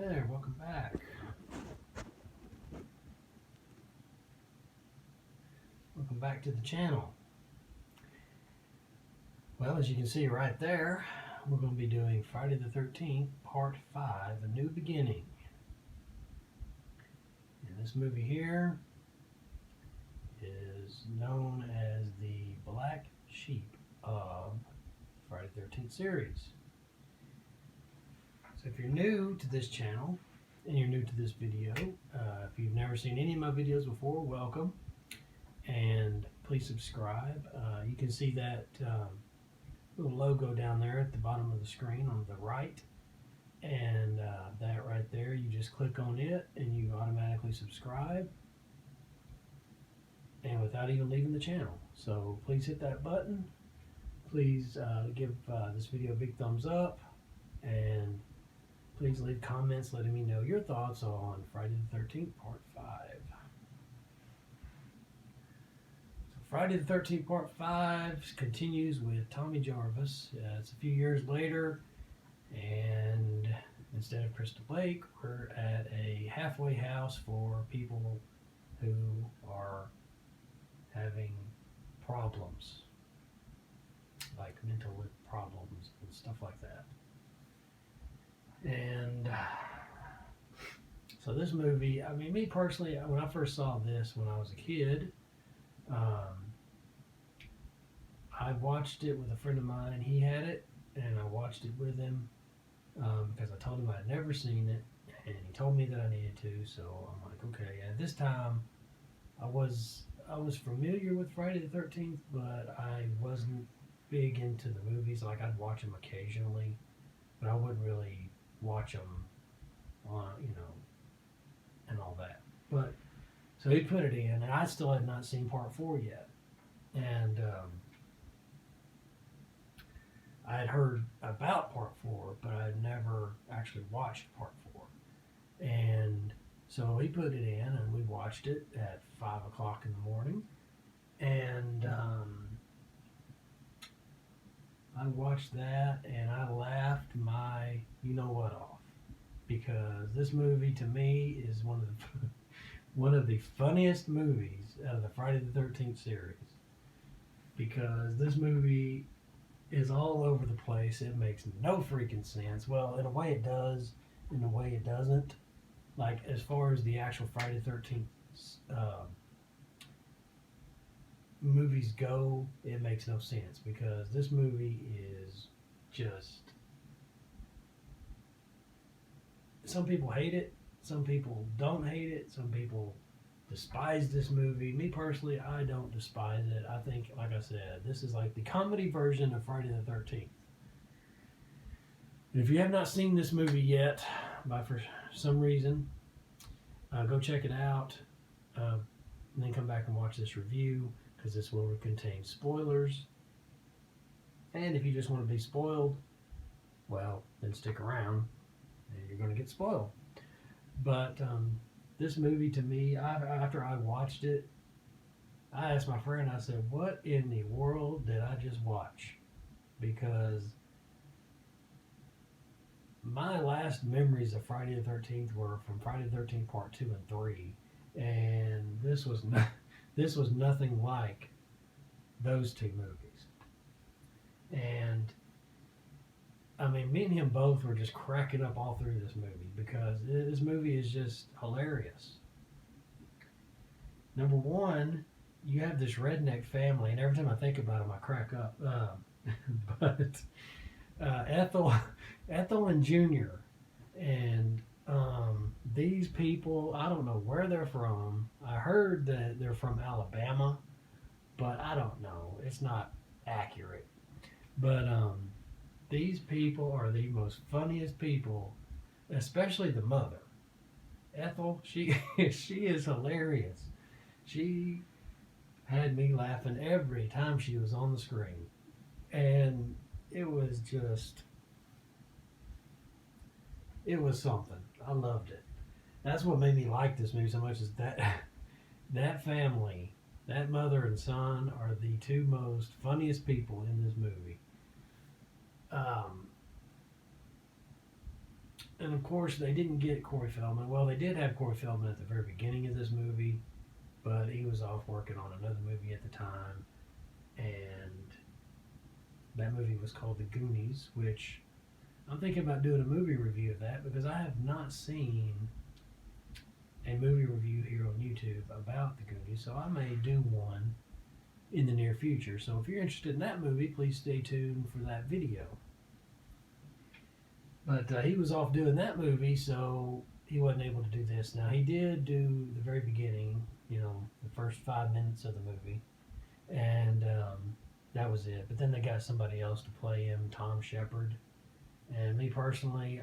Hey there, welcome back. Welcome back to the channel. Well, as you can see right there, we're going to be doing Friday the 13th, Part 5, A New Beginning. And this movie here is known as the Black Sheep of Friday the 13th series. So if you're new to this channel, and you're new to this video, if you've never seen any of my videos before, welcome. And please subscribe. You can see that little logo down there at the bottom of the screen on the right. And that right there, you just click on it and you automatically subscribe. And without even leaving the channel. So please hit that button. Please give this video a big thumbs up. And please leave comments letting me know your thoughts on Friday the 13th, Part 5. So Friday the 13th, Part 5 continues with Tommy Jarvis. It's a few years later, and instead of Crystal Lake, we're at a halfway house for people who are having problems, like mental problems and stuff like that. And so this movie, I mean, me personally, when I first saw this when I was a kid, I watched it with a friend of mine. He had it, and I watched it with him because I told him I'd never seen it, and he told me that I needed to. So I'm like, okay. At this time, I was familiar with Friday the 13th, but I wasn't big into the movies. Like, I'd watch them occasionally, but I wouldn't really watch them on, and all that. But so he put it in, and I still had not seen Part 4 yet. And I had heard about Part 4, but I had never actually watched Part 4. And so he put it in, and we watched it at 5 o'clock in the morning. And I watched that, and I laughed my you-know-what off. Because this movie, to me, is one of the funniest movies out of the Friday the 13th series. Because this movie is all over the place. It makes no freaking sense. Well, in a way it does, in a way it doesn't. Like, as far as the actual Friday the 13th movies go, it makes no sense. Because this movie is just... Some people hate it. Some people don't hate it. Some people despise this movie. Me personally, I don't despise it. I think, like I said, this is like the comedy version of Friday the 13th. And if you have not seen this movie yet, for some reason, go check it out. And then come back and watch this review, because this will contain spoilers. And if you just want to be spoiled, well, then stick around. And you're going to get spoiled. But this movie, to me, after I watched it, I asked my friend, I said, what in the world did I just watch? Because my last memories of Friday the 13th were from Friday the 13th Part 2 and 3. And this was nothing like those two movies. And I mean, me and him both were just cracking up all through this movie, because this movie is just hilarious. Number one, you have this redneck family, and every time I think about them, I crack up. But Ethel and Junior, and these people, I don't know where they're from. I heard that they're from Alabama, but I don't know. It's not accurate. But these people are the most funniest people, especially the mother. Ethel, she is hilarious. She had me laughing every time she was on the screen. And it was something. I loved it. That's what made me like this movie so much, is that family, that mother and son, are the two most funniest people in this movie. And of course, they didn't get Corey Feldman. Well, they did have Corey Feldman at the very beginning of this movie, but he was off working on another movie at the time, and that movie was called The Goonies, which I'm thinking about doing a movie review of that because I have not seen a movie review here on YouTube about The Goonies, so I may do one in the near future. So if you're interested in that movie, please stay tuned for that video. But he was off doing that movie, so he wasn't able to do this. Now, he did do the very beginning, the first 5 minutes of the movie, and that was it. But then they got somebody else to play him, Tom Shepard. And me personally,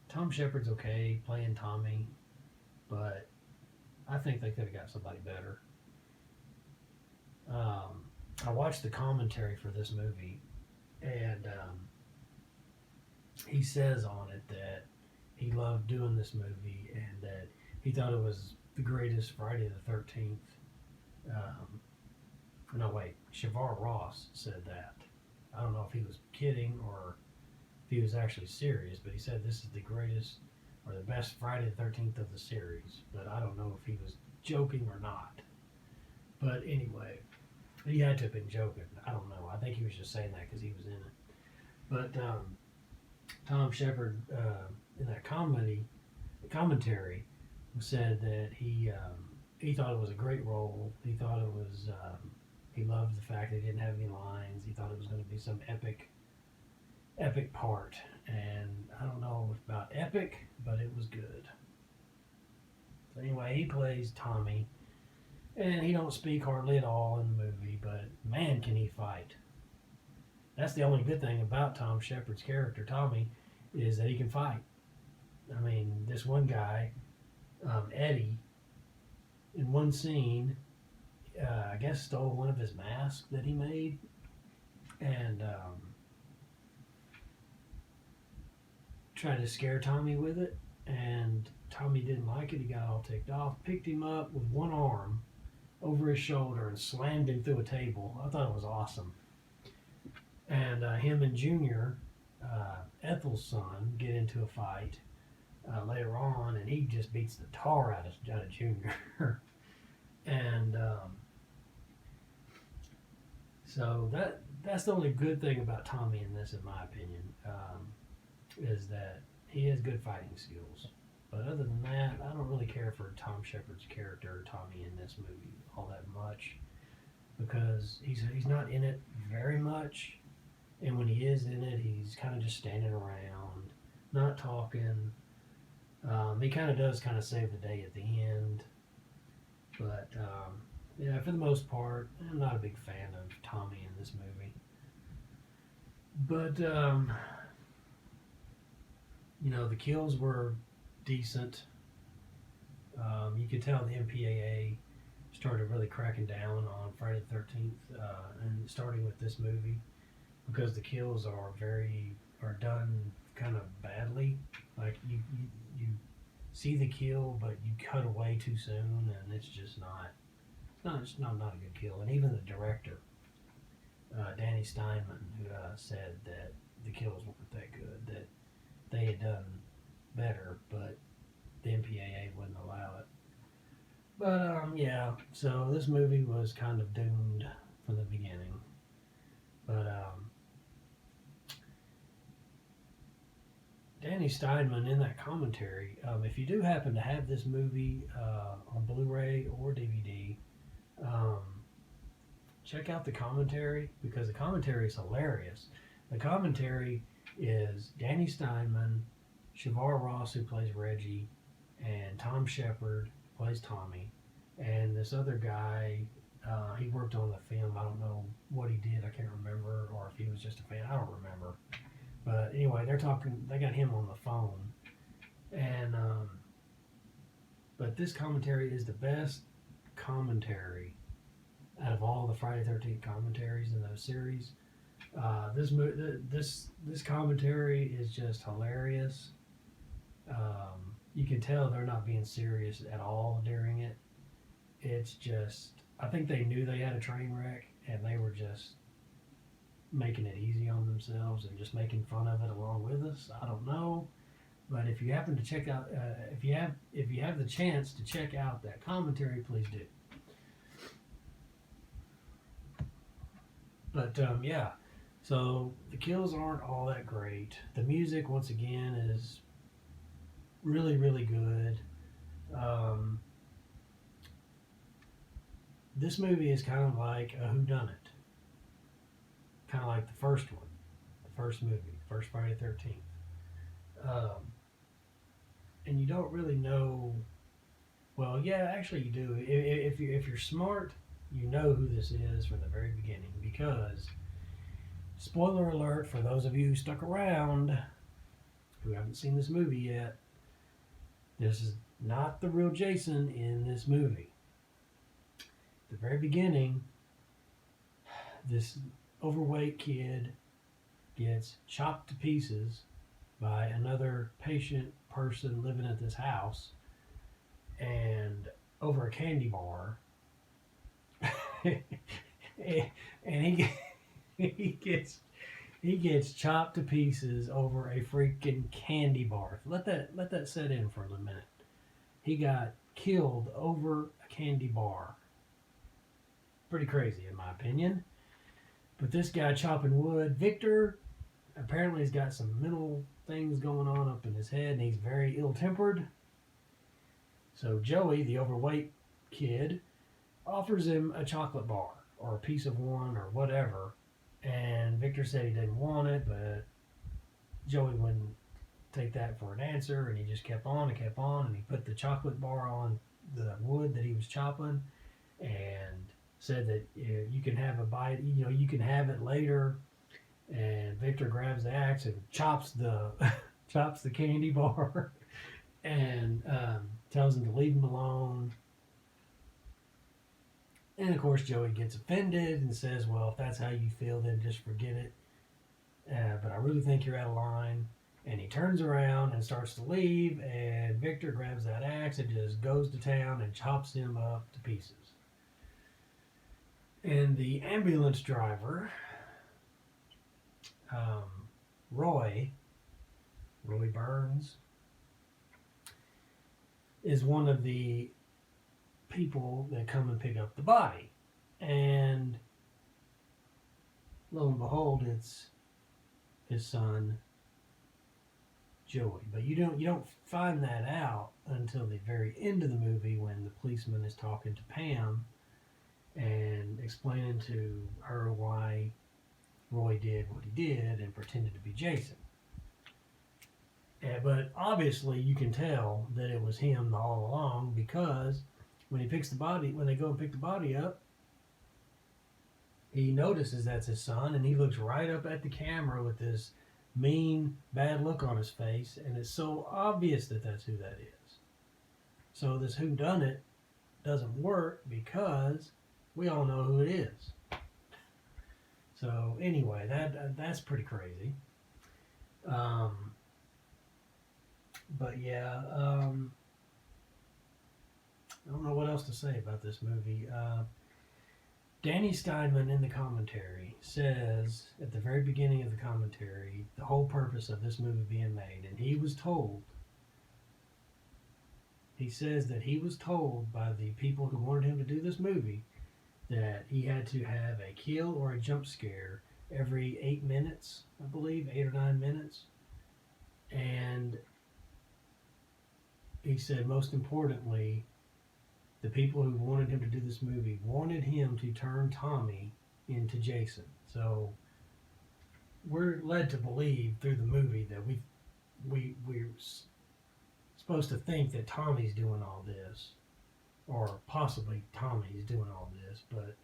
Tom Shepard's okay playing Tommy, but I think they could have got somebody better. I watched the commentary for this movie, and he says on it that he loved doing this movie and that he thought it was the greatest Friday the 13th. No, wait, Shavar Ross said that. I don't know if he was kidding or if he was actually serious, but he said this is the greatest or the best Friday the 13th of the series. But I don't know if he was joking or not. But anyway, he had to have been joking. I don't know. I think he was just saying that because he was in it. But Tom Shepard in that commentary said that he thought it was a great role. He thought it was he loved the fact that he didn't have any lines. He thought it was going to be some epic part, and I don't know about epic, but it was good. So anyway, he plays Tommy, and he don't speak hardly at all in the movie, but man, can he fight. That's the only good thing about Tom Shepard's character, Tommy, is that he can fight. I mean, this one guy, Eddie, in one scene, I guess stole one of his masks that he made, and tried to scare Tommy with it, and Tommy didn't like it. He got all ticked off, picked him up with one arm over his shoulder and slammed him through a table. I thought it was awesome. And him and Junior, Ethel's son, get into a fight later on, and he just beats the tar out of Junior. And so that's the only good thing about Tommy in this, in my opinion, is that he has good fighting skills. But other than that, I don't really care for Tom Shepard's character, Tommy, in this movie all that much, because he's not in it very much, and when he is in it, he's kind of just standing around, not talking. He kind of does kind of save the day at the end, but yeah, for the most part, I'm not a big fan of Tommy in this movie. But the kills were decent. You could tell the MPAA started really cracking down on Friday the 13th, and starting with this movie, because the kills are done kind of badly. Like you see the kill, but you cut away too soon, and it's just not a good kill. And even the director, Danny Steinman, who said that the kills weren't that good, that they had done better, but the MPAA wouldn't allow it. But yeah, so this movie was kind of doomed from the beginning. But Danny Steinman in that commentary, if you do happen to have this movie on Blu-ray or DVD, check out the commentary, because the commentary is hilarious. The commentary is Danny Steinman, Shavar Ross, who plays Reggie, and Tom Shepard plays Tommy, and this other guy, he worked on the film. I don't know what he did. I can't remember, or if he was just a fan. I don't remember. But anyway, they got him on the phone, and but this commentary is the best commentary out of all the Friday the 13th commentaries in those series. This commentary is just hilarious. You can tell they're not being serious at all during it. It's just, I think they knew they had a train wreck, and they were just, making it easy on themselves and just making fun of it along with us. I don't know, but if you happen to check out, if you have the chance to check out that commentary, please do. But yeah, so the kills aren't all that great. The music, once again, is really, really good. Um, this movie is kind of like a whodunit, kind of like the first one, the first movie, first Friday the 13th. Um, and you don't really know. Well, yeah, actually, you do. If you're smart, you know who this is from the very beginning because, spoiler alert for those of you who stuck around who haven't seen this movie yet, this is not the real Jason in this movie. At the very beginning, this overweight kid gets chopped to pieces by another patient person living at this house and over a candy bar. And he gets chopped to pieces over a freaking candy bar. Let that set in for a minute. He got killed over a candy bar. Pretty crazy in my opinion. But this guy chopping wood, Victor, apparently he's got some mental things going on up in his head and he's very ill-tempered. So Joey, the overweight kid, offers him a chocolate bar or a piece of one or whatever. And Victor said he didn't want it, but Joey wouldn't take that for an answer, and he just kept on and kept on, and he put the chocolate bar on the wood that he was chopping, and said that you can have a bite, you can have it later. And Victor grabs the axe and chops the chops the candy bar, and tells him to leave him alone. And of course, Joey gets offended and says, well, if that's how you feel, then just forget it. But I really think you're out of line. And he turns around and starts to leave, and Victor grabs that axe and just goes to town and chops him up to pieces. And the ambulance driver, Roy Burns, is one of the people that come and pick up the body. And lo and behold, it's his son Joey. But you don't find that out until the very end of the movie when the policeman is talking to Pam and explaining to her why Roy did what he did and pretended to be Jason. But obviously you can tell that it was him all along because when they go and pick the body up, he notices that's his son and he looks right up at the camera with this mean, bad look on his face, and it's so obvious that that's who that is. So this whodunit doesn't work because we all know who it is. So anyway, that's pretty crazy. But yeah, I don't know what else to say about this movie. Danny Steinman in the commentary says at the very beginning of the commentary the whole purpose of this movie being made, and he says that he was told by the people who wanted him to do this movie that he had to have a kill or a jump scare every 8 minutes, I believe, 8 or 9 minutes. And he said most importantly, the people who wanted him to do this movie wanted him to turn Tommy into Jason. So we're led to believe through the movie that we're supposed to think that Tommy's doing all this, or possibly Tommy's doing all this, but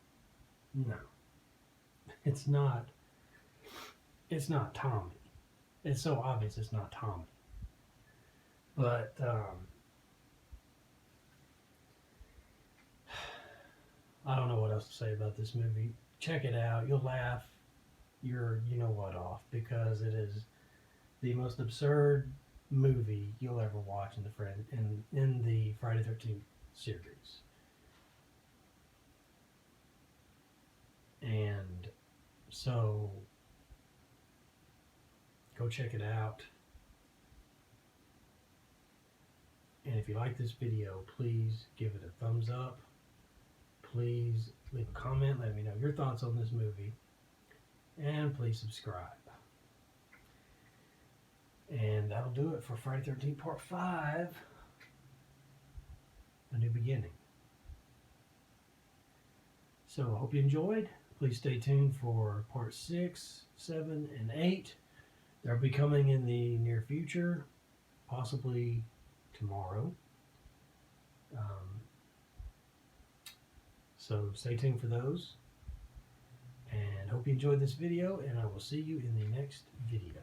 no, it's not. It's not Tommy. It's so obvious it's not Tommy. But I don't know what else to say about this movie. Check it out. You'll laugh your you know what off because it is the most absurd movie you'll ever watch in the Friday the 13th series. And so Go check it out. And if you like this video, please give it a thumbs up. Please leave a comment. Let me know your thoughts on this movie. And please subscribe. And that'll do it for Friday the 13th Part 5, A New Beginning. So I hope you enjoyed. Please stay tuned for Part 6, 7, and 8. They'll be coming in the near future, possibly tomorrow. So stay tuned for those. And hope you enjoyed this video, and I will see you in the next video.